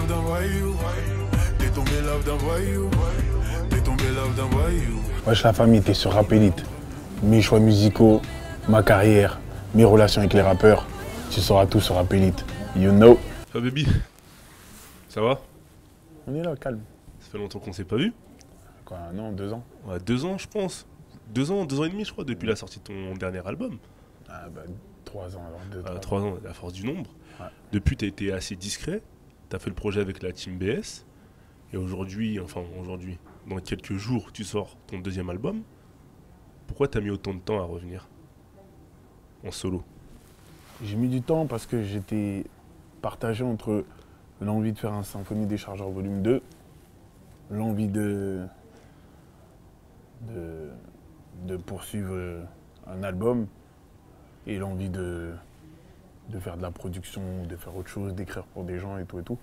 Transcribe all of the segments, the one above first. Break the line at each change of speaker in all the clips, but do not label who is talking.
love d'un voyou. T'es tombé love d'un voyou. T'es tombé love d'un voyou.
Wesh la famille, t'es sur Rap Elite. Mes choix musicaux, ma carrière, mes relations avec les rappeurs, tu sauras tout sur Rap Elite. You know.
Ah baby, ça va?
On est là, calme.
Ça fait longtemps qu'on s'est pas vu.
Quoi, un an, 2 ans?
Ouais, 2 ans je pense. 2 ans et demi je crois, depuis la sortie de ton dernier album.
Ah bah 3 ans alors, 2,
3 ans, à force du nombre.
Ouais.
Depuis t'as été assez discret, t'as fait le projet avec la Team BS. Et aujourd'hui, dans quelques jours, tu sors ton deuxième album. Pourquoi t'as mis autant de temps à revenir en solo?
J'ai mis du temps parce que j'étais partagé entre l'envie de faire un Symphonie Déchargeur volume 2, l'envie de poursuivre un album et l'envie de faire de la production, de faire autre chose, d'écrire pour des gens et tout et tout.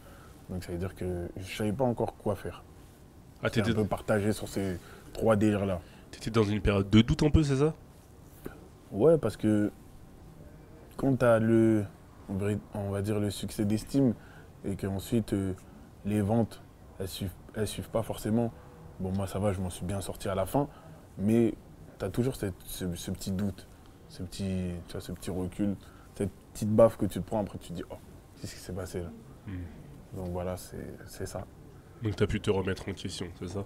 Donc ça veut dire que je savais pas encore quoi faire.
Ah,
J'étais un peu partagé sur ces 3 délires-là.
T'étais dans une période de doute un peu, c'est ça?
Ouais, parce que quand tu as on va dire le succès d'estime et qu'ensuite les ventes, elles suivent pas forcément. Bon, moi ça va, je m'en suis bien sorti à la fin, mais tu as toujours ce petit doute, ce petit recul, cette petite baffe que tu te prends, après tu te dis, oh, qu'est-ce qui s'est passé là? Donc voilà, c'est ça.
Donc t'as pu te remettre en question, c'est ça?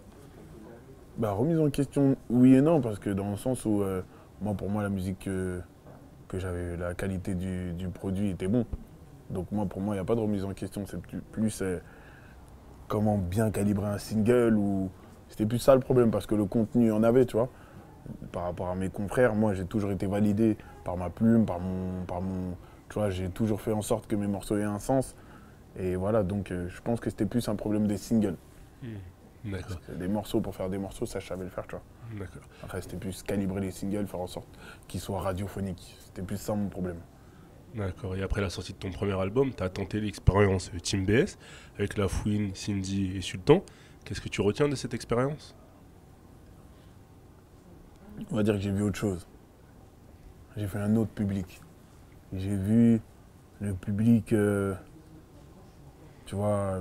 Bah, remise en question, oui et non, parce que dans le sens où, pour moi, la musique que j'avais, la qualité du produit était bon. Donc pour moi, il n'y a pas de remise en question. C'est plus comment bien calibrer un single ou... C'était plus ça le problème, parce que le contenu, il y en avait, tu vois. Par rapport à mes confrères, moi, j'ai toujours été validé par ma plume, par mon... Tu vois, j'ai toujours fait en sorte que mes morceaux aient un sens. Et voilà, donc je pense que c'était plus un problème des singles.
D'accord.
Parce que des morceaux, pour faire des morceaux, ça, je savais le faire, tu vois.
D'accord.
Après, c'était plus calibrer les singles, faire en sorte qu'ils soient radiophoniques. C'était plus ça mon problème.
D'accord. Et après la sortie de ton premier album, tu as tenté l'expérience Team BS avec La Fouine, Cindy et Sultan. Qu'est-ce que tu retiens de cette expérience?
On va dire que j'ai vu autre chose. J'ai fait un autre public. J'ai vu le public, tu vois,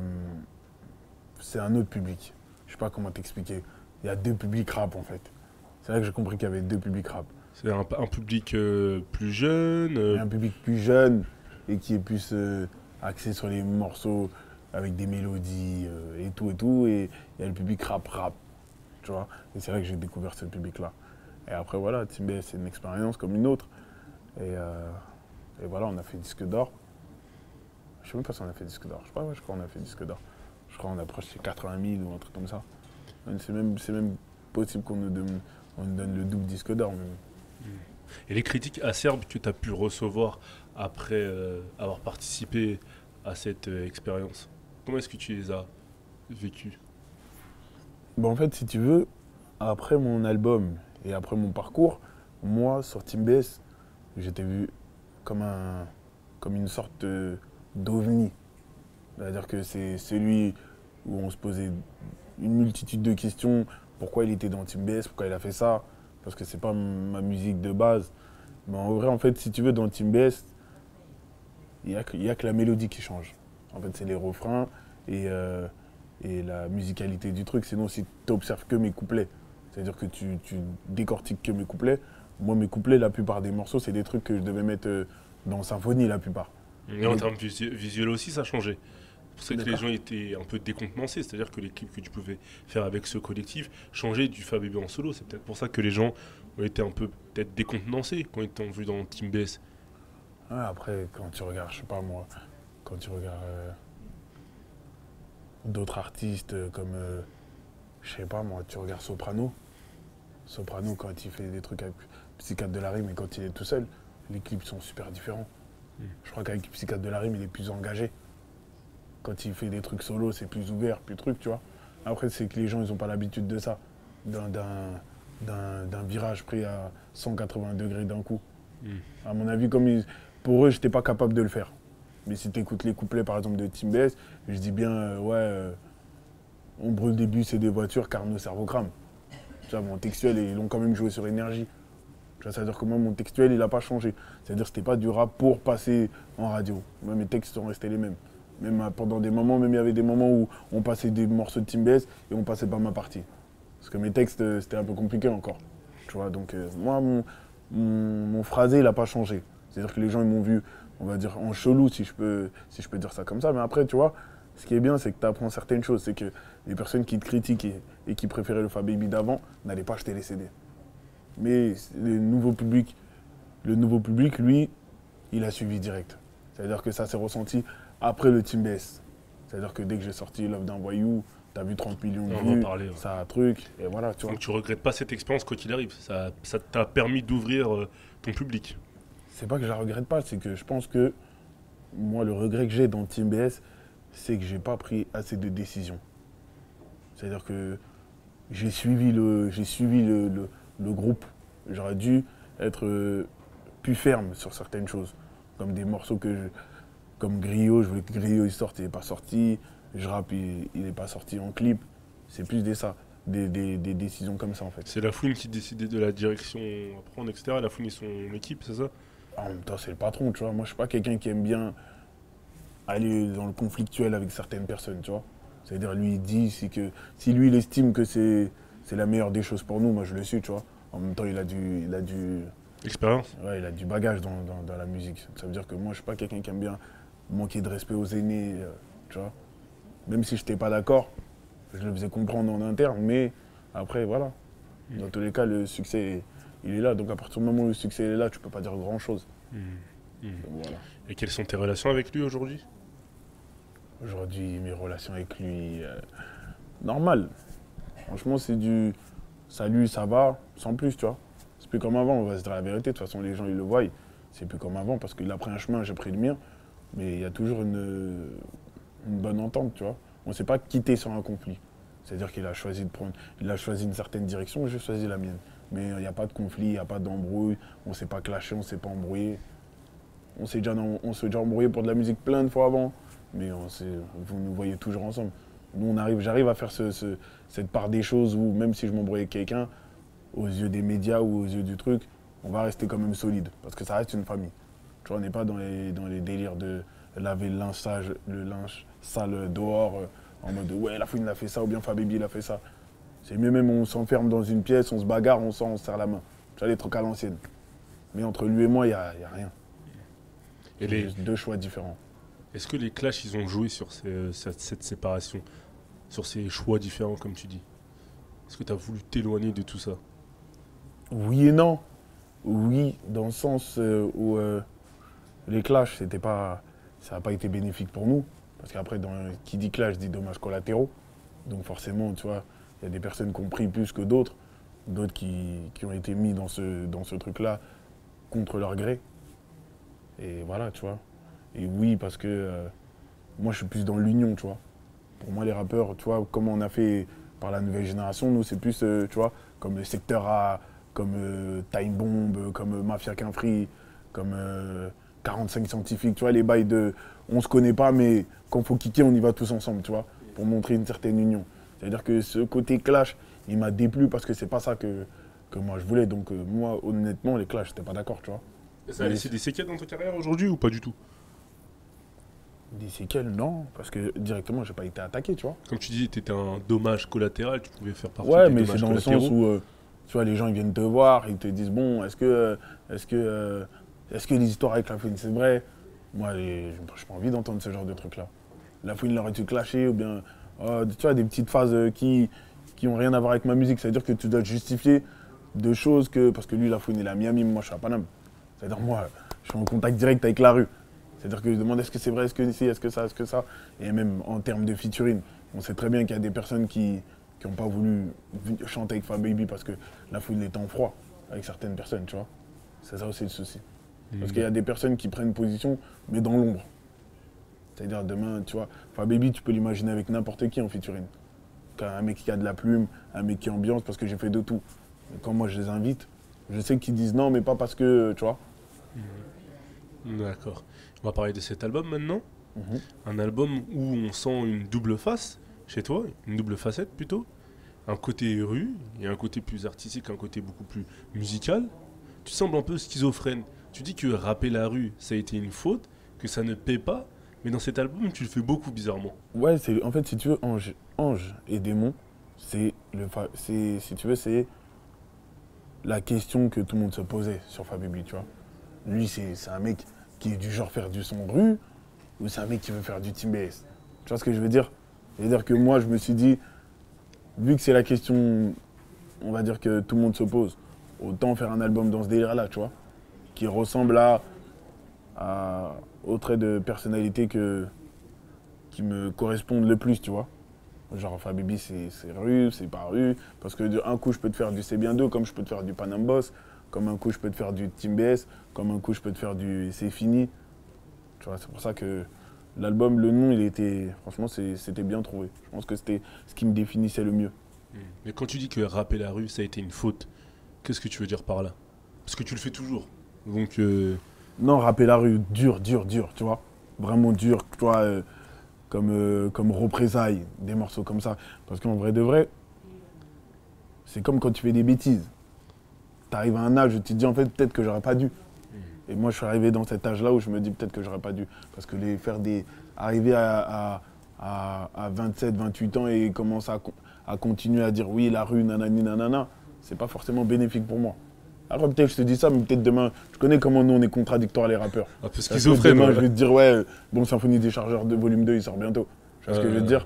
c'est un autre public. Je sais pas comment t'expliquer. Il y a 2 publics rap en fait. C'est là que j'ai compris qu'il y avait 2 publics rap.
C'est un public plus jeune
Il y a un public plus jeune et qui est plus axé sur les morceaux avec des mélodies et tout et tout. Et il y a le public rap, tu vois. Et c'est là que j'ai découvert ce public-là. Et après voilà, Team BS, c'est une expérience comme une autre. Et voilà, on a fait disque d'or. Je sais même pas si on a fait disque d'or. Je sais pas, ouais, je crois qu'on a fait disque d'or. Je crois qu'on approche les 80 000 ou un truc comme ça. C'est même possible qu'on nous donne le double disque d'or.
Et les critiques acerbes que tu as pu recevoir après avoir participé à cette expérience, comment est-ce que tu les as vécues?
Bon, en fait, si tu veux, après mon album et après mon parcours, moi, sur Team BS, j'étais vu comme une sorte d'ovni. C'est-à-dire que c'est celui où on se posait une multitude de questions. Pourquoi il était dans Team BS? Pourquoi il a fait ça? Parce que c'est pas ma musique de base. Mais en vrai, en fait, si tu veux, dans Team BS, il n'y a que la mélodie qui change. En fait, c'est les refrains et la musicalité du truc. Sinon, si tu n'observes que mes couplets, c'est-à-dire que tu décortiques que mes couplets, moi, mes couplets, la plupart des morceaux, c'est des trucs que je devais mettre dans Symphonie, la plupart.
Et en termes visuels aussi, ça a changé. C'est pour ça que les
D'accord.
gens étaient un peu décontenancés, c'est-à-dire que les clips que tu pouvais faire avec ce collectif changeaient du Fab Bébé en solo. C'est peut-être pour ça que les gens ont été un peu peut-être décontenancés quand ils t'ont vu dans Team BS.
Ouais, après, quand tu regardes, je sais pas moi, quand tu regardes d'autres artistes comme, je sais pas moi, tu regardes Soprano. Soprano, quand il fait des trucs avec Psychiatre de la Rime et quand il est tout seul, les clips sont super différents. Je crois qu'avec Psychiatre de la Rime, il est plus engagé. Quand il fait des trucs solo, c'est plus ouvert, plus truc, tu vois. Après, c'est que les gens, ils n'ont pas l'habitude de ça. D'un virage pris à 180 degrés d'un coup. À mon avis, pour eux, j'étais pas capable de le faire. Mais si tu écoutes les couplets, par exemple, de Team BS, je dis bien, on brûle des bus et des voitures car nos cerveaux crament. Tu vois, mon textuel, ils l'ont quand même joué sur énergie. Tu vois, c'est-à-dire que moi, mon textuel, il n'a pas changé. C'est-à-dire que c'était pas du rap pour passer en radio. Moi, mes textes sont restés les mêmes. Même pendant des moments, même il y avait des moments où on passait des morceaux de Team BS et on passait pas ma partie. Parce que mes textes, c'était un peu compliqué encore. Tu vois, donc moi, mon phrasé, il n'a pas changé. C'est-à-dire que les gens, ils m'ont vu, on va dire, en chelou, si je peux dire ça comme ça. Mais après, tu vois, ce qui est bien, c'est que tu apprends certaines choses. C'est que les personnes qui te critiquent et qui préféraient le Fababy d'avant n'allaient pas acheter les CD. Mais le nouveau public, lui, il a suivi direct. C'est-à-dire que ça s'est ressenti après le Team BS. C'est-à-dire que dès que j'ai sorti Love d'un voyou, t'as vu 30 millions de vues, ça a un truc, et voilà, tu vois.
Donc tu regrettes pas cette expérience quoi qu'il arrive, ça t'a permis d'ouvrir ton public.
C'est pas que je la regrette pas, c'est que je pense que moi, le regret que j'ai dans Team BS, c'est que j'ai pas pris assez de décisions. C'est-à-dire que j'ai suivi le groupe. J'aurais dû être plus ferme sur certaines choses. Comme des morceaux comme Griot, je voulais que Griot il sorte, il n'est pas sorti. Je rappe, il n'est pas sorti en clip. C'est plus des décisions comme ça en fait.
C'est La Fouine qui décidait de la direction à prendre, etc. La Fouine et son équipe, c'est ça?
En même temps, c'est le patron, tu vois. Moi, je suis pas quelqu'un qui aime bien aller dans le conflictuel avec certaines personnes, tu vois. C'est-à-dire, lui, il dit, si lui, il estime que c'est la meilleure des choses pour nous, moi, je le suis, tu vois. En même temps, il a du
expérience.
Ouais, il a du bagage dans la musique. Ça veut dire que moi, je suis pas quelqu'un qui aime bien manquer de respect aux aînés, tu vois. Même si je n'étais pas d'accord, je le faisais comprendre en interne, mais après, voilà. Dans tous les cas, le succès, il est là. Donc, à partir du moment où le succès est là, tu peux pas dire grand-chose.
Voilà. Et quelles sont tes relations avec lui aujourd'hui?
Aujourd'hui, mes relations avec lui, normal. Franchement, c'est du salut, ça va, sans plus, tu vois. C'est plus comme avant, on va se dire la vérité. De toute façon, les gens, ils le voient. C'est plus comme avant parce qu'il a pris un chemin, j'ai pris le mien. Mais il y a toujours une bonne entente, tu vois. On ne s'est pas quitté sur un conflit. C'est-à-dire qu'il a choisi une certaine direction, j'ai choisi la mienne. Mais il n'y a pas de conflit, il n'y a pas d'embrouille, on ne s'est pas clashé, on ne s'est pas embrouillé. On s'est déjà embrouillé pour de la musique plein de fois avant, mais vous nous voyez toujours ensemble. Nous, j'arrive à faire cette part des choses où même si je m'embrouille avec quelqu'un, aux yeux des médias ou aux yeux du truc, on va rester quand même solide, parce que ça reste une famille. Tu vois, on n'est pas dans les délires de laver le linge sale dehors, en mode ouais, La Fouine a fait ça, ou bien Fababy il a fait ça. C'est mieux même, on s'enferme dans une pièce, on se bagarre, on se serre la main. Tu vois, les trucs à l'ancienne. Mais entre lui et moi, il n'y a rien. Et juste deux choix différents.
Est-ce que les Clash, ils ont joué sur cette séparation, sur ces choix différents, comme tu dis? Est-ce que tu as voulu t'éloigner de tout ça?
Oui et non. Oui, dans le sens où les Clash, ça n'a pas été bénéfique pour nous. Parce qu'après, qui dit Clash dit dommages collatéraux. Donc forcément, tu vois, il y a des personnes qui ont pris plus que d'autres qui ont été mis dans ce truc-là contre leur gré. Et voilà, tu vois. Et oui, parce que moi, je suis plus dans l'union, tu vois. Pour moi, les rappeurs, tu vois, comme on a fait par la nouvelle génération, nous, c'est plus, tu vois, comme le Secteur A, comme Time Bomb, comme Mafia Qu'un Free, comme 45 Scientifiques, tu vois, les bails de on se connaît pas, mais quand il faut kicker, on y va tous ensemble, tu vois, pour montrer une certaine union. C'est-à-dire que ce côté clash, il m'a déplu parce que c'est pas ça que moi je voulais. Donc moi, honnêtement, les clashs, j'étais pas d'accord, tu vois.
Ça a laissé des séquelles dans ta carrière aujourd'hui ou pas du tout?
Des séquelles, non, parce que directement, j'ai pas été attaqué, tu vois.
Comme tu dis, tu étais un dommage collatéral, tu pouvais faire partie
ouais,
des
mais
dommages
c'est dans le sens où, tu vois, les gens ils viennent te voir, ils te disent, bon, est-ce que les histoires avec La Fouine, c'est vrai? Moi, j'ai pas envie d'entendre ce genre de trucs-là. La Fouine l'aurait dû clasher, ou bien, tu vois, des petites phases qui ont rien à voir avec ma musique. C'est-à-dire que tu dois te justifier de choses parce que lui, La Fouine, il est à Miami, moi, je suis à Paname. C'est-à-dire, moi, je suis en contact direct avec la rue. C'est-à-dire que je demande est-ce que c'est vrai, est-ce que ici, est-ce que ça. Et même en termes de featuring, on sait très bien qu'il y a des personnes qui n'ont pas voulu chanter avec Fababy parce que La Fouine est en froid avec certaines personnes, tu vois. C'est ça aussi le souci. Parce qu'il y a des personnes qui prennent position, mais dans l'ombre. C'est-à-dire demain, tu vois, Fababy, tu peux l'imaginer avec n'importe qui en featuring. Un mec qui a de la plume, un mec qui ambiance, parce que j'ai fait de tout. Et quand moi je les invite, je sais qu'ils disent non, mais pas parce que, tu vois.
D'accord. On va parler de cet album maintenant. Un album où on sent une double face chez toi, une double facette plutôt. Un côté rue et un côté plus artistique, un côté beaucoup plus musical. Tu sembles un peu schizophrène. Tu dis que rapper la rue, ça a été une faute, que ça ne paie pas, Mais dans cet album, tu le fais beaucoup bizarrement.
Ouais, en fait, si tu veux, Ange et Démon, si tu veux, c'est la question que tout le monde se posait sur Fabibi, tu vois. Lui, c'est un mec qui est du genre faire du son rue, ou c'est un mec qui veut faire du Team BS. Tu vois ce que je veux dire? C'est-à-dire que moi, je me suis dit, vu que c'est la question, on va dire que tout le monde se pose, autant faire un album dans ce délire-là, tu vois, qui ressemble aux traits de personnalité qui me correspondent le plus, tu vois. Genre Fabibi, c'est rue, c'est pas rue, parce que d'un coup, je peux te faire du C'est bien 2, comme je peux te faire du Panam Boss, comme un coup, je peux te faire du Team BS, comme un coup, je peux te faire du C'est fini. Tu vois, c'est pour ça que l'album, le nom, franchement, c'était bien trouvé. Je pense que c'était ce qui me définissait le mieux.
Mais quand tu dis que rapper la rue, ça a été une faute, qu'est-ce que tu veux dire par là? Parce que tu le fais toujours. Donc,
Non, rapper la rue, dur, tu vois. Vraiment dur, tu vois, comme représailles, des morceaux comme ça. Parce qu'en vrai de vrai, c'est comme quand tu fais des bêtises. Tu arrives à un âge où tu te dis, en fait, peut-être que j'aurais pas dû. Et moi, je suis arrivé dans cet âge-là où je me dis peut-être que j'aurais pas dû. Parce que arriver à 27, 28 ans et commencer à continuer à dire oui, la rue, nanani, nanana, c'est pas forcément bénéfique pour moi. Alors peut-être je te dis ça, mais peut-être demain, je connais comment nous on est contradictoires les rappeurs.
un peu
Parce que
schizophrène.
demain,
Ouais.
je vais te dire ouais, bon, Symphonie des Chargeurs de volume 2, il sort bientôt. Tu vois ce que je veux te dire?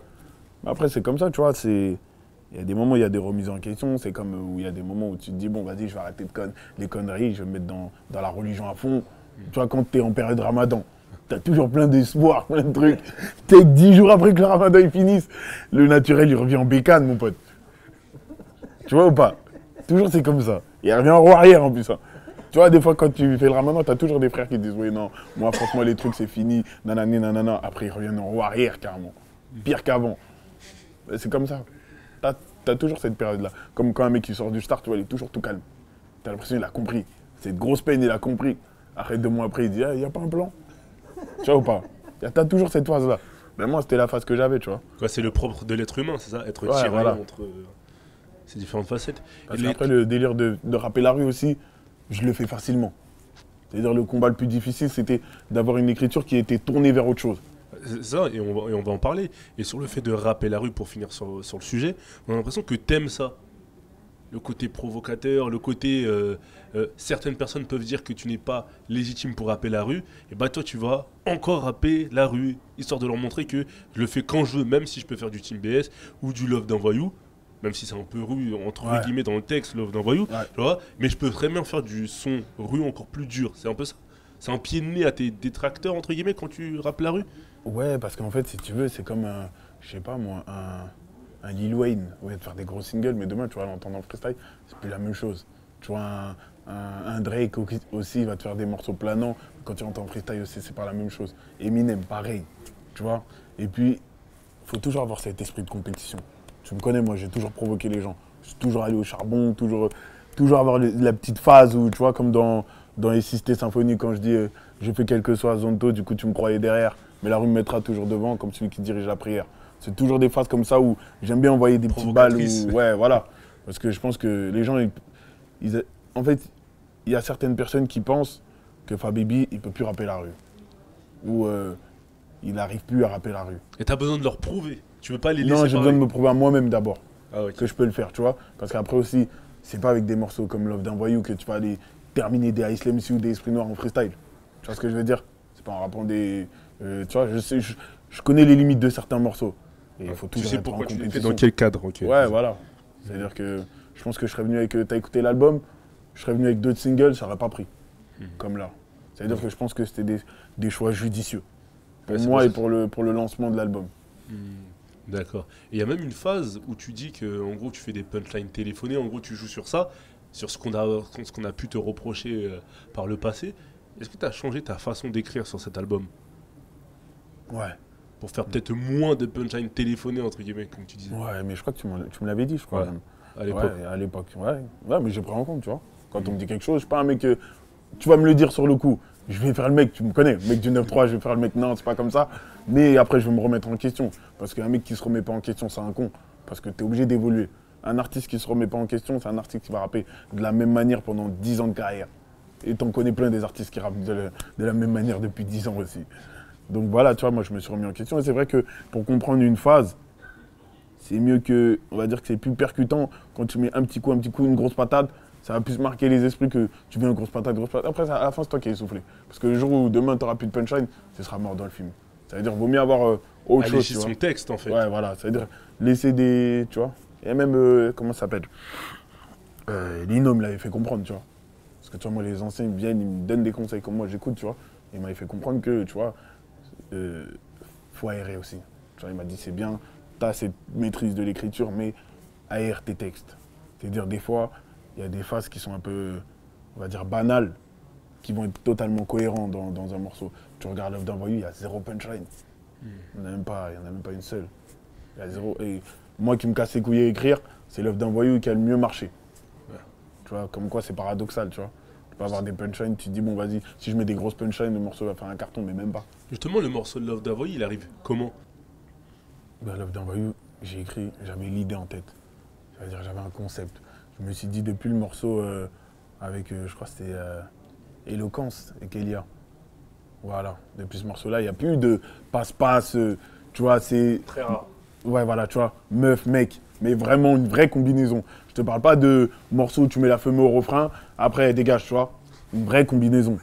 Mais après, c'est comme ça, tu vois, il y a des moments où il y a des remises en question, c'est comme où il y a des moments où tu te dis, bon, vas-y, je vais arrêter les conneries, je vais me mettre dans la religion à fond. Tu vois, quand tu es en période ramadan, tu as toujours plein d'espoir, plein de trucs. T'es que 10 jours après que le ramadan il finisse, le naturel, il revient en bécane, mon pote. Tu vois ou pas? Toujours, c'est comme ça. Il revient en roue arrière, en plus. Hein. Tu vois, des fois, quand tu fais le ramadan, tu as toujours des frères qui disent, oui, non, moi, franchement, les trucs, c'est fini, nanani, nanana. Après, ils reviennent en roue arrière, carrément. Pire qu'avant. C'est comme ça. T'as toujours cette période-là. Comme quand un mec qui sort du start, tu vois, il est toujours tout calme. T'as l'impression qu'il a compris. Cette grosse peine, il a compris. Après, 2 mois après, il dit, il n'y a pas un plan. Tu vois ou pas? T'as toujours cette phase-là. Ben moi, c'était la phase que j'avais, tu vois.
Quoi, c'est le propre de l'être humain, c'est ça? Être
Ouais,
tiraillé
voilà.
entre ces différentes facettes.
Parce qu'après, le délire de rapper la rue aussi, je le fais facilement. C'est-à-dire, le combat le plus difficile, c'était d'avoir une écriture qui était tournée vers autre chose.
C'est ça, et on va en parler. Et sur le fait de rapper la rue, pour finir sur le sujet, on a l'impression que t'aimes ça. Le côté provocateur, le côté... certaines personnes peuvent dire que tu n'es pas légitime pour rapper la rue. Et bah toi, tu vas encore rapper la rue, histoire de leur montrer que je le fais quand je veux, même si je peux faire du Team BS ou du Love d'un voyou. Même si c'est un peu rue, entre guillemets, dans le texte, Love d'un voyou.
Ouais.
Tu vois, mais je peux très bien faire du son rue encore plus dur. C'est un peu ça. C'est un pied de nez à tes détracteurs, entre guillemets, quand tu rappes la rue.
Ouais, parce qu'en fait, si tu veux, c'est comme je sais pas moi, un Lil Wayne. Ouais, de faire des gros singles, mais demain, tu vas l'entendre en freestyle, c'est plus la même chose. Tu vois, un Drake aussi, il va te faire des morceaux planants. Quand tu entends en freestyle aussi, c'est pas la même chose. Eminem, pareil. Tu vois. Et puis, il faut toujours avoir cet esprit de compétition. Tu me connais, moi, j'ai toujours provoqué les gens. Je suis toujours allé au charbon, toujours avoir la petite phase où, tu vois, comme dans les Sisters Symphoniques, quand je dis je fais quel que soit Zonto, du coup, tu me croyais derrière. Mais la rue me mettra toujours devant, comme celui qui dirige la prière. C'est toujours des phases comme ça où j'aime bien envoyer des petites balles. Ouais, voilà. Parce que je pense que les gens, en fait, il y a certaines personnes qui pensent que Fabibi, il peut plus rapper la rue. Ou il n'arrive plus à rapper la rue.
Et t'as besoin de leur prouver. Tu veux pas les laisser
Non, j'ai besoin de me prouver à moi-même d'abord
ok.
que je peux le faire, tu vois. Parce qu'après aussi, c'est pas avec des morceaux comme Love d'un voyou que tu vas aller terminer des Ice MC ou des Esprits Noirs en freestyle. Tu vois ce que je veux dire? C'est pas en rappant des... tu vois, je connais les limites de certains morceaux. Et il faut
Tu
toujours
sais
être en
pourquoi tu les fais,
compétition.
dans quel cadre. Ok.
Ouais, voilà. C'est-à-dire que je pense que je serais venu avec... T'as écouté l'album, je serais venu avec d'autres singles, ça n'aurait pas pris. Comme là. C'est-à-dire que je pense que c'était des choix judicieux. Pour
Ouais, c'est
moi
pour
et
ça.
pour le lancement de l'album.
D'accord. Et il y a même une phase où tu dis que, en gros, tu fais des punchlines téléphonées, en gros, tu joues sur ça, sur ce qu'on a pu te reprocher par le passé. Est-ce que tu as changé ta façon d'écrire sur cet album
Ouais.
pour faire peut-être moins de punchlines téléphonées, entre guillemets, comme tu disais,
Ouais, mais je crois que tu me l'avais dit, je crois.
Ouais.
Même.
à l'époque?
Ouais, à l'époque. Ouais. Ouais, mais j'ai pris en compte, tu vois. Quand on me dit quelque chose, je suis pas un mec que... Tu vas me le dire sur le coup. Je vais faire le mec, tu me connais. Mec du 9-3, je vais faire le mec. Non, c'est pas comme ça. Mais après, je vais me remettre en question. Parce qu'un mec qui se remet pas en question, c'est un con. Parce que tu es obligé d'évoluer. Un artiste qui se remet pas en question, c'est un artiste qui va rapper de la même manière pendant 10 ans de carrière. Et t'en connais plein des artistes qui rappent de la même manière depuis 10 ans aussi. Donc voilà, tu vois, moi je me suis remis en question. Et c'est vrai que pour comprendre une phase, c'est mieux que, on va dire que c'est plus percutant quand tu mets un petit coup, une grosse patate. Ça va plus marquer les esprits que tu mets une grosse patate, grosse patate. Après, à la fin, c'est toi qui es essoufflé. Parce que le jour où demain, tu n'auras plus de punchline, ce sera mort dans le film. Ça veut dire vaut mieux avoir autre chose.
Alléger
Tu vois.
son texte, en fait.
Ouais, voilà. Ça veut dire laisser des. Tu vois. Et même, comment ça s'appelle Lino me l'avait fait comprendre, tu vois. Parce que tu vois, moi, les anciens, ils viennent, ils me donnent des conseils comme moi, j'écoute, tu vois. Et il m'avait fait comprendre que, tu vois, faut aérer aussi. Tu vois, il m'a dit, c'est bien, tu as cette maîtrise de l'écriture, mais aère tes textes. C'est-à-dire, des fois, il y a des phases qui sont un peu, on va dire, banales, qui vont être totalement cohérents dans un morceau. Tu regardes L'œuvre d'un voyou, il y a zéro punchline. Il n'y en a même pas une seule. Il y a zéro. Et moi qui me casse les couilles à écrire, c'est L'œuvre d'un voyou qui a le mieux marché.
Ouais.
Tu vois, comme quoi c'est paradoxal, tu vois. Tu peux avoir des punchlines, tu te dis, bon, vas-y, si je mets des grosses punchlines, le morceau va faire un carton, mais même pas.
Justement, le morceau de Love d'Avoy, il arrive comment?
Ben, L'œuvre d'un voyou, j'ai écrit, j'avais l'idée en tête. C'est-à-dire, j'avais un concept. Je me suis dit, depuis le morceau avec, je crois que c'était Éloquence et Kélia. Voilà, depuis ce morceau-là, il n'y a plus de passe-passe, tu vois, c'est.
Très rare.
Ouais, voilà, tu vois, meuf, mec, mais vraiment une vraie combinaison. Je te parle pas de morceau où tu mets la femme au refrain, après dégage, tu vois. Une vraie combinaison.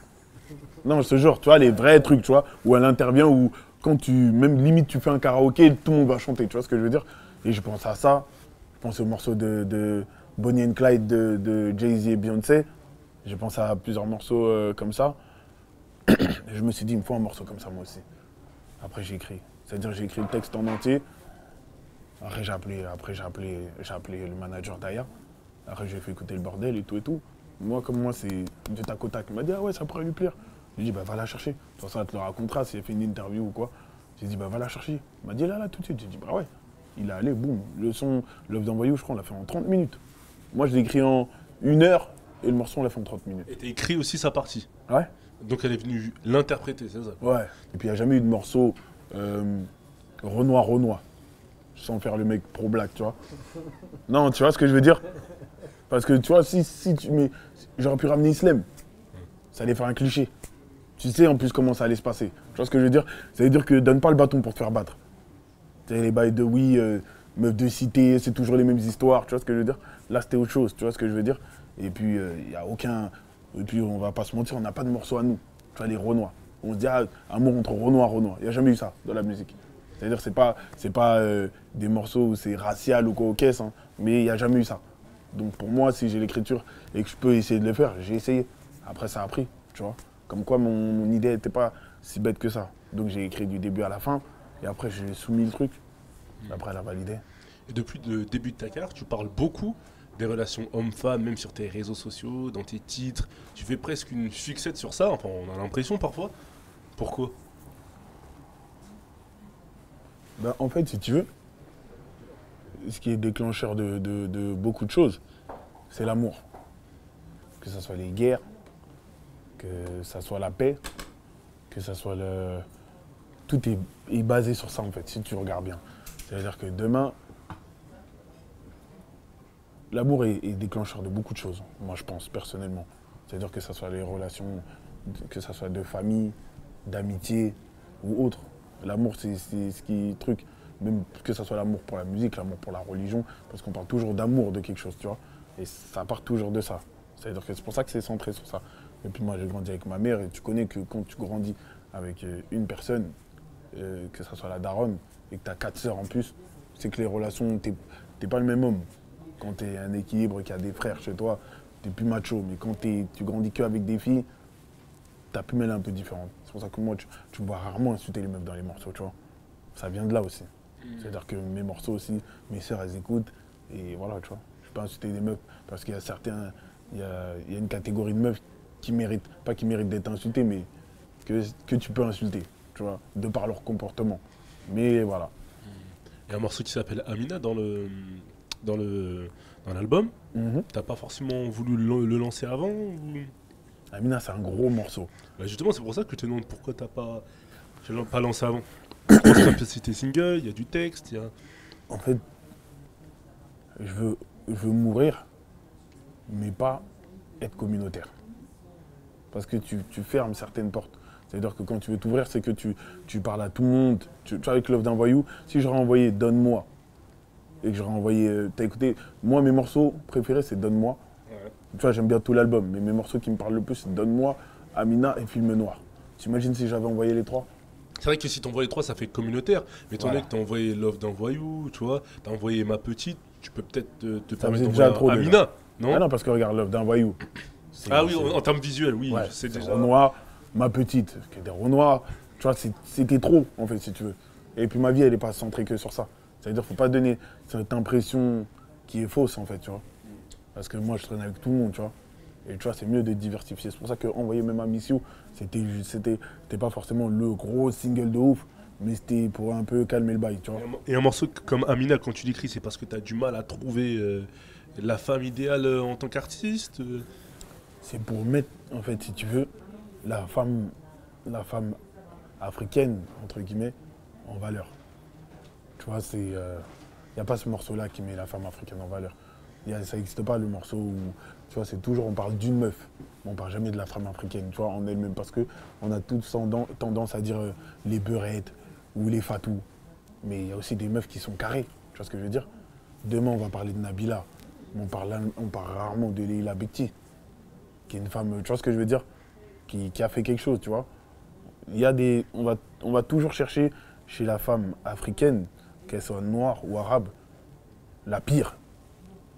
Non, ce genre, tu vois, les vrais trucs, tu vois, où elle intervient, où quand tu, même limite, tu fais un karaoké, tout le monde va chanter, tu vois ce que je veux dire. Et je pense à ça, je pense au morceau de Bonnie and Clyde de Jay-Z et Beyoncé. Je pense à plusieurs morceaux comme ça. Et je me suis dit, il me faut un morceau comme ça, moi aussi. Après, j'ai écrit. C'est-à-dire, j'ai écrit le texte en entier. Après, j'ai appelé le manager d'Aya. Après, j'ai fait écouter le bordel et tout et tout. Moi, comme moi, c'est du tac au tac. Il m'a dit, ah ouais, ça pourrait lui plaire. J'ai dit, bah, va la chercher. De toute façon, elle te le racontera s'il a fait une interview ou quoi. J'ai dit, bah, va la chercher. Il m'a dit, là, tout de suite. J'ai dit, bah ouais. Il est allé, boum. Le son, L'œuvre d'un voyou, je crois, on l'a fait en 30 minutes. Moi, je l'ai écrit en 1 heure et le morceau, on l'a fait en 30 minutes.
Et t'as écrit aussi sa partie.
Ouais.
Donc elle est venue l'interpréter, c'est ça?
Ouais. Et puis, il n'y a jamais eu de morceau Renoir. Sans faire le mec pro-black, tu vois. Non, tu vois ce que je veux dire? Parce que, tu vois, si tu mets... J'aurais pu ramener Islam. Ça allait faire un cliché. Tu sais, en plus, comment ça allait se passer. Tu vois ce que je veux dire? Ça veut dire que donne pas le bâton pour te faire battre. Tu sais, les bails de oui, meuf de cité, c'est toujours les mêmes histoires. Tu vois ce que je veux dire? Là, c'était autre chose. Tu vois ce que je veux dire? Et puis, il n'y a aucun... Et puis, on va pas se mentir, on n'a pas de morceau à nous. Tu vois, les Renois. On se dit, ah, amour entre Renoir. Il n'y a jamais eu ça dans la musique. C'est-à-dire, c'est pas des morceaux où c'est racial ou quoi au caisse, hein, mais il n'y a jamais eu ça. Donc pour moi, si j'ai l'écriture et que je peux essayer de le faire, j'ai essayé. Après, ça a pris, tu vois. Comme quoi, mon idée n'était pas si bête que ça. Donc j'ai écrit du début à la fin, et après, j'ai soumis le truc. Après, elle a validé.
Et depuis le début de ta carrière, tu parles beaucoup des relations hommes-femmes, même sur tes réseaux sociaux, dans tes titres. Tu fais presque une fixette sur ça, enfin on a l'impression parfois. Pourquoi?
Ben, en fait, si tu veux, ce qui est déclencheur de beaucoup de choses, c'est l'amour. Que ce soit les guerres, que ça soit la paix, que ça soit le... Tout est basé sur ça, en fait, si tu regardes bien. C'est-à-dire que demain, l'amour est déclencheur de beaucoup de choses, moi je pense, personnellement. C'est-à-dire que ce soit les relations, que ce soit de famille, d'amitié ou autre. L'amour, c'est ce qui truc. Même que ce soit l'amour pour la musique, l'amour pour la religion, parce qu'on parle toujours d'amour de quelque chose, tu vois. Et ça part toujours de ça. C'est-à-dire que c'est pour ça que c'est centré sur ça. Et puis moi, j'ai grandi avec ma mère, et tu connais que quand tu grandis avec une personne, que ce soit la daronne, et que tu as 4 sœurs en plus, c'est que les relations, t'es pas le même homme. Quand tu es un équilibre, qu'il y a des frères chez toi, tu es plus macho. Mais quand tu grandis qu'avec des filles, ta pumelle est un peu différente. C'est pour ça que moi, tu me vois rarement insulter les meufs dans les morceaux, tu vois. Ça vient de là aussi. C'est-à-dire que mes morceaux aussi, mes sœurs, elles écoutent. Et voilà, tu vois. Je peux insulter des meufs parce qu'il y a certains... Il y a une catégorie de meufs qui méritent, pas qui méritent d'être insultées, mais que tu peux insulter, tu vois, de par leur comportement. Mais voilà.
Il y a un morceau qui s'appelle Amina dans l'album. T'as pas forcément voulu le lancer avant ou...
Amina, c'est un gros morceau.
Bah justement, c'est pour ça que je te demande pourquoi tu l'as pas lancé avant. Je pense que t'as cité single, il y a du texte, il y a...
En fait, je veux mourir, mais pas être communautaire. Parce que tu fermes certaines portes. C'est-à-dire que quand tu veux t'ouvrir, c'est que tu parles à tout le monde. Tu vois, avec Love d'un voyou, si j'aurais envoyé Donne-moi et que j'aurais envoyé. T'as écouté, moi, mes morceaux préférés, c'est Donne-moi.
Ouais.
Tu vois, j'aime bien tout l'album, mais mes morceaux qui me parlent le plus, c'est Donne-moi, Amina et Film Noir. T'imagines si j'avais envoyé les trois?
C'est vrai que si t'envoies les trois, ça fait communautaire. Mais étant donné que t'as envoyé Love d'un voyou, tu vois, t'as envoyé Ma Petite, tu peux peut-être te permettre
faisait déjà trop,
d'envoyer
déjà.
Amina, non?
Ah non, parce que regarde, Love d'un voyou.
Ah oui, en termes visuels, oui,
Ouais,
c'est
c'est
déjà.
Renoir, Ma Petite, qui est des Renoirs. Tu vois, c'était trop, en fait, si tu veux. Et puis ma vie, elle n'est pas centrée que sur ça. C'est-à-dire qu'il ne faut pas donner cette impression qui est fausse, en fait, tu vois. Parce que moi, je traîne avec tout le monde, tu vois. Et tu vois, c'est mieux de diversifier. C'est pour ça qu'envoyer même à Missio, c'était pas forcément le gros single de ouf, mais c'était pour un peu calmer le bail, tu vois.
Et un morceau comme Amina, quand tu l'écris, c'est parce que t'as du mal à trouver la femme idéale en tant qu'artiste
C'est pour mettre, en fait, si tu veux, la femme africaine, entre guillemets, en valeur. Tu vois, c'est... Il n'y a pas ce morceau-là qui met la femme africaine en valeur. Ça n'existe pas, le morceau où... Tu vois, c'est toujours, on parle d'une meuf. On ne parle jamais de la femme africaine, tu vois, en elle-même. Parce qu'on a toutes tendance à dire les beurettes ou les fatous. Mais il y a aussi des meufs qui sont carrées. Tu vois ce que je veux dire? Demain, on va parler de Nabila. On parle rarement de Leila Bekti, qui est une femme, tu vois ce que je veux dire, qui a fait quelque chose, tu vois. Il y a des... On va toujours chercher chez la femme africaine, qu'elle soit noire ou arabe, la pire.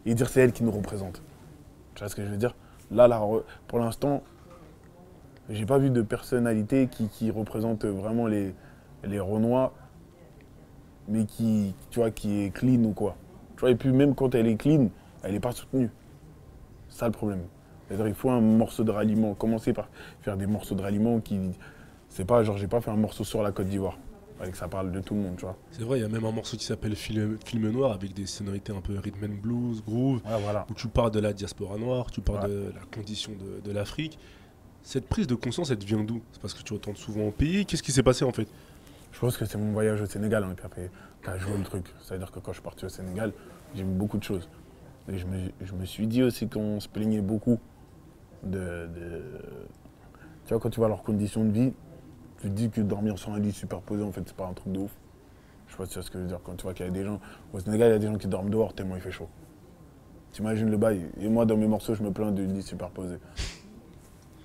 Et dire c'est elle qui nous représente. Tu vois ce que je veux dire? Là, pour l'instant, j'ai pas vu de personnalité qui représente vraiment les Renois, mais qui, tu vois, qui est clean ou quoi. Tu vois, et puis même quand elle est clean, elle n'est pas soutenue. C'est ça le problème. C'est-à-dire il faut un morceau de ralliement. Commencer par faire des morceaux de ralliement qui... C'est pas genre, j'ai pas fait un morceau sur la Côte d'Ivoire. Fallait que ça parle de tout le monde, tu vois.
C'est vrai, il y a même un morceau qui s'appelle Film Noir avec des sonorités un peu rhythm and blues, groove,
Ouais, voilà.
où tu parles de la diaspora noire, tu parles
Ouais.
de la condition de l'Afrique. Cette prise de conscience, elle te vient d'où? C'est parce que tu retournes souvent au pays? Qu'est-ce qui s'est passé en fait?
Je pense que c'est mon voyage au Sénégal hein, qui a joué le truc. C'est-à-dire que quand je suis parti au Sénégal, j'ai vu beaucoup de choses. Et je me suis dit aussi qu'on se plaignait beaucoup de... Tu vois, quand tu vois leurs conditions de vie, tu te dis que dormir sur un lit superposé, en fait, c'est pas un truc de ouf. Je sais pas si tu vois ce que je veux dire. Quand tu vois qu'il y a des gens... Au Sénégal, il y a des gens qui dorment dehors tellement il fait chaud. T'imagines le bail. Et moi, dans mes morceaux, je me plains de lits superposés.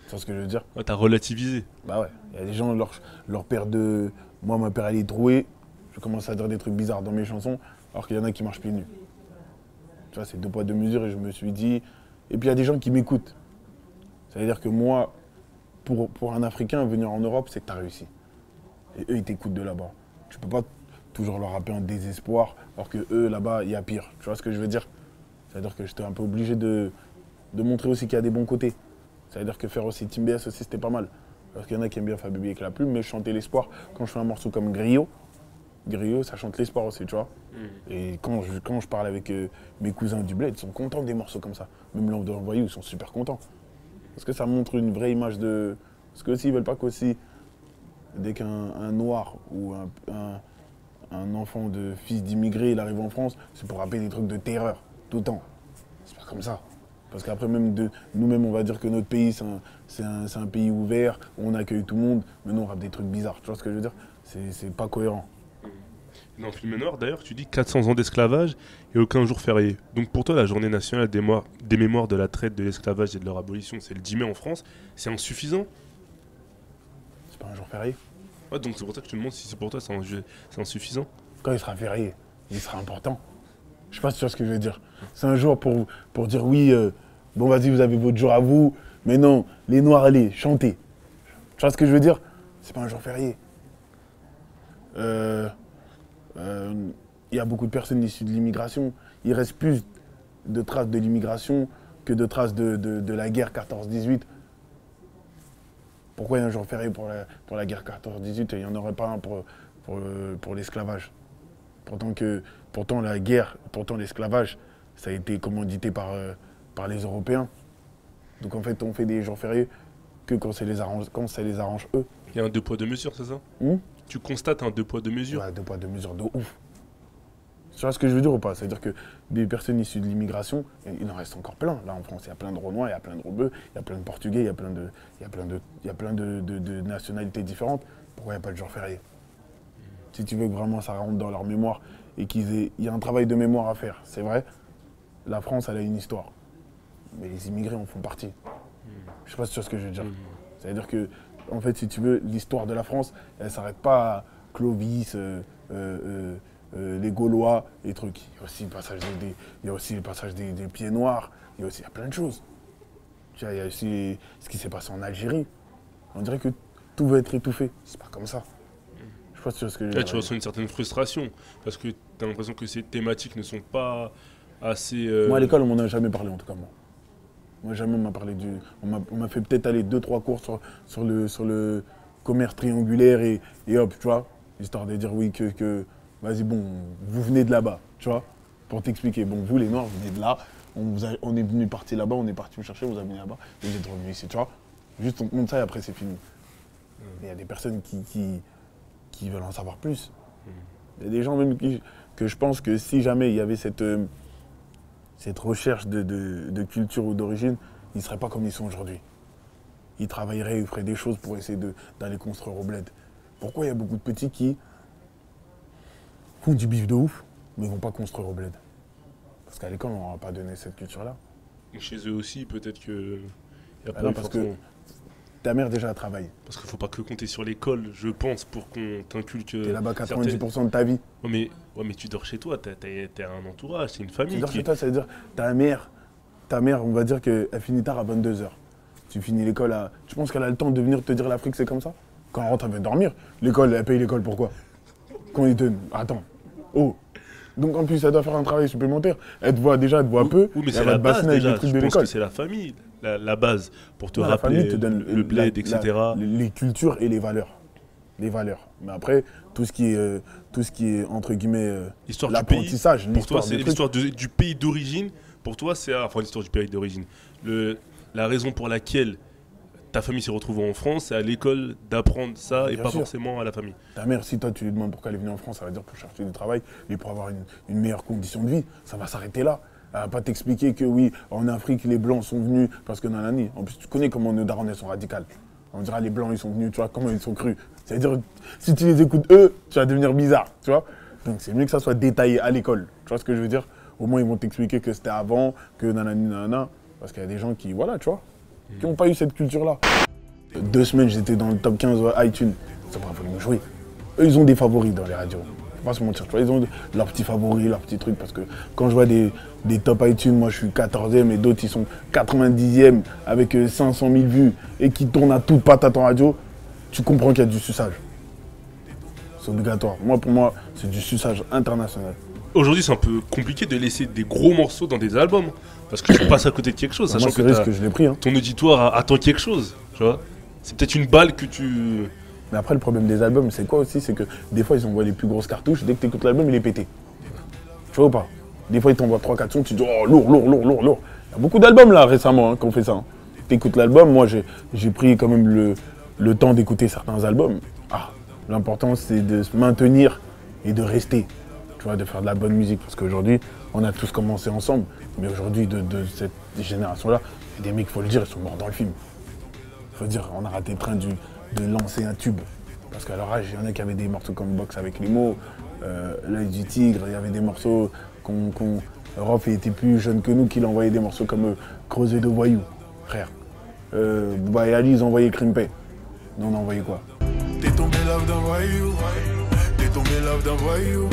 Tu vois ce que je veux dire?
Ouais, t'as relativisé.
Bah ouais. Il y a des gens, leur père de... Moi, ma père, elle est trouée. Je commence à dire des trucs bizarres dans mes chansons, alors qu'il y en a qui marchent pieds nus. Tu vois, c'est deux poids, deux mesures, et je me suis dit... Et puis, il y a des gens qui m'écoutent. Ça veut dire que moi, pour un Africain, venir en Europe, c'est que tu as réussi. Et eux, ils t'écoutent de là-bas. Tu peux pas toujours leur rappeler en désespoir, alors que eux, là-bas, il y a pire. Tu vois ce que je veux dire? C'est-à-dire que j'étais un peu obligé de montrer aussi qu'il y a des bons côtés. C'est-à-dire que faire aussi Team BS aussi, c'était pas mal. Parce qu'il y en a qui aiment bien faire bébé avec la plume, mais chanter l'espoir, quand je fais un morceau comme Griot, ça chante l'espoir aussi, tu vois. Et quand je parle avec mes cousins du bled, ils sont contents des morceaux comme ça. Même L'Envoi d'un voyou, ils sont super contents. Parce que ça montre une vraie image de... Parce qu'aussi, ils veulent pas qu'aussi, dès qu'un noir ou un enfant de fils d'immigrés, il arrive en France, c'est pour rappeler des trucs de terreur, tout le temps. C'est pas comme ça. Parce qu'après, nous-mêmes, on va dire que notre pays, c'est un pays ouvert, où on accueille tout le monde, mais nous, on rappe des trucs bizarres. Tu vois ce que je veux dire? C'est pas cohérent.
Dans Film Noir, d'ailleurs, tu dis 400 ans d'esclavage et aucun jour férié. Donc pour toi, la journée nationale des mémoires de la traite, de l'esclavage et de leur abolition, c'est le 10 mai en France, c'est insuffisant?
C'est pas un jour férié.
Ouais, donc c'est pour ça que je te demande si c'est pour toi, c'est insuffisant.
Quand il sera férié, il sera important. Je sais pas si tu vois ce que je veux dire. C'est un jour pour dire oui, bon vas-y, vous avez votre jour à vous, mais non, les Noirs, allez, chantez. Tu vois ce que je veux dire? C'est pas un jour férié. Il y a beaucoup de personnes issues de l'immigration. Il reste plus de traces de l'immigration que de traces de la guerre 14-18. Pourquoi il y a un jour férié pour la guerre 14-18 et il n'y en aurait pas un pour l'esclavage? Pourtant la guerre, pourtant l'esclavage, ça a été commandité par les Européens. Donc en fait, on fait des jours fériés que quand ça les arrange eux.
Il y a un deux poids deux mesures, c'est ça? Tu constates un deux poids deux mesures?
Ouais, deux poids, deux mesures de ouf. Tu vois ce que je veux dire ou pas? C'est-à-dire que des personnes issues de l'immigration, il en reste encore plein. Là, en France, il y a plein de Renois, il y a plein de Rebeux, il y a plein de Portugais, il y a plein de nationalités différentes. Pourquoi il n'y a pas de jour férié? Si tu veux que vraiment ça rentre dans leur mémoire et il y a un travail de mémoire à faire, c'est vrai, la France, elle a une histoire. Mais les immigrés en font partie. Je sais pas si tu vois ce que je veux dire. C'est-à-dire que, en fait, si tu veux, l'histoire de la France, elle ne s'arrête pas à Clovis, les Gaulois, les trucs. Il y a aussi le passage des pieds noirs, il y a plein de choses. Tu vois, il y a aussi ce qui s'est passé en Algérie. On dirait que tout veut être étouffé. C'est pas comme ça. Je sais pas si tu vois ce que je veux
Là,
dire.
tu ressens une certaine frustration parce que tu as l'impression que ces thématiques ne sont pas assez.
Moi, à l'école, on m'en a jamais parlé, en tout cas, moi. Moi, jamais on m'a parlé du. On m'a fait peut-être aller 2-3 cours sur le commerce triangulaire et hop, tu vois, histoire de dire oui, que vas-y, bon, vous venez de là-bas, tu vois, pour t'expliquer. Bon, vous, les Noirs, vous venez de là, on est venu partir là-bas, on est parti vous chercher, vous avez venu là-bas, et vous êtes revenu ici, tu vois. Juste, on te montre ça et après, c'est fini. Il y a des personnes qui veulent en savoir plus. Il y a des gens même que je pense que si jamais il y avait cette recherche de culture ou d'origine, ils ne seraient pas comme ils sont aujourd'hui. Ils travailleraient, ils feraient des choses pour essayer d'aller construire au bled. Pourquoi il y a beaucoup de petits qui font du bif de ouf, mais ils ne vont pas construire au bled? Parce qu'à l'école, on ne leur a pas donné cette culture-là.
Chez eux aussi, peut-être que. Y a pas
Non,
eu
parce
forcément-
que ta mère déjà travaille.
Parce qu'il ne faut pas que compter sur l'école, je pense, pour qu'on t'inculque.
T'es là-bas
certaines-
90% de ta vie.
Ouais, mais tu dors chez toi, t'as un entourage, c'est une famille.
Tu dors
qui-
chez toi, ça veut dire ta mère, on va dire qu'elle finit tard à 22h. Tu finis l'école à. Tu penses qu'elle a le temps de venir te dire l'Afrique c'est comme ça? Quand elle rentre, elle veut dormir. L'école, elle paye l'école pourquoi? Quand ils te. Attends. Oh. Donc en plus, elle doit faire un travail supplémentaire. Elle te voit peu.
Oui, mais
et
c'est
elle va
la
te
base
bassiner avec
déjà.
des trucs
Je
de
pense
l'école.
que c'est la famille, la base, pour te
Ouais, la
rappeler
famille te donne
le bled, etc.
les cultures et les valeurs. Les valeurs. Mais après, tout ce qui est entre guillemets,
L'histoire du pays,
l'apprentissage,
pour toi,
l'histoire
c'est
des trucs.
l'histoire du pays d'origine. Pour toi, c'est enfin l'histoire du pays d'origine. La raison pour laquelle ta famille s'est retrouvée en France, c'est à l'école d'apprendre ça et
Bien
pas
sûr.
forcément à la famille.
Ta mère, si toi tu lui demandes pourquoi elle est venue en France, ça va dire pour chercher du travail et pour avoir une meilleure condition de vie. Ça va s'arrêter là. Elle va pas t'expliquer que oui, en Afrique, les Blancs sont venus parce que nanani. En plus, tu connais comment nos darons sont radicales. On dira les Blancs, ils sont venus, tu vois, comment ils sont crus. C'est-à-dire, si tu les écoutes eux, tu vas devenir bizarre, tu vois. Donc c'est mieux que ça soit détaillé à l'école. Tu vois ce que je veux dire? Au moins, ils vont t'expliquer que c'était avant, que nanani, nanana. Parce qu'il y a des gens qui, voilà, tu vois, qui n'ont pas eu cette culture-là. 2 semaines, j'étais dans le top 15 iTunes. Ça m'a voulu me jouer. Eux, ils ont des favoris dans les radios. Faut pas se mentir, tu vois, ils ont leurs petits favoris, leurs petits trucs. Parce que quand je vois des top iTunes, moi je suis 14e et d'autres ils sont 90e avec 500 000 vues et qui tournent à toute patate en radio, tu comprends qu'il y a du suçage. C'est obligatoire. Pour moi, c'est du suçage international.
Aujourd'hui, c'est un peu compliqué de laisser des gros morceaux dans des albums. Parce que tu passes à côté de quelque chose,
Moi,
sachant
c'est
que
risque que je l'ai pris. Hein.
ton auditoire attend quelque chose. Tu vois, c'est peut-être une balle que tu.
Mais après, le problème des albums, c'est quoi aussi? C'est que des fois, ils envoient les plus grosses cartouches. Dès que tu écoutes l'album, il est pété. Tu vois ou pas? Des fois, ils t'envoient 3-4 sons, tu dis oh, lourd. Il y a beaucoup d'albums là récemment qui ont fait ça. Hein. Tu écoutes l'album, moi j'ai pris quand même le temps d'écouter certains albums. L'important, c'est de se maintenir et de rester. Tu vois, de faire de la bonne musique. Parce qu'aujourd'hui, on a tous commencé ensemble. Mais aujourd'hui, de cette génération-là, il y a des mecs, il faut le dire, ils sont morts dans le film. Il faut dire, on a raté le train de lancer un tube. Parce qu'à leur âge, il y en a qui avaient des morceaux comme Box avec les mots, L'œil du tigre, il y avait des morceaux Rof était plus jeune que nous, qu'il envoyait des morceaux comme Creuset de voyous, frère. Bouba et Ali, ils envoyaient Crimpé. Nous, on a envoyé quoi?
T'es tombé love d'un voyou, t'es tombé love d'un voyou.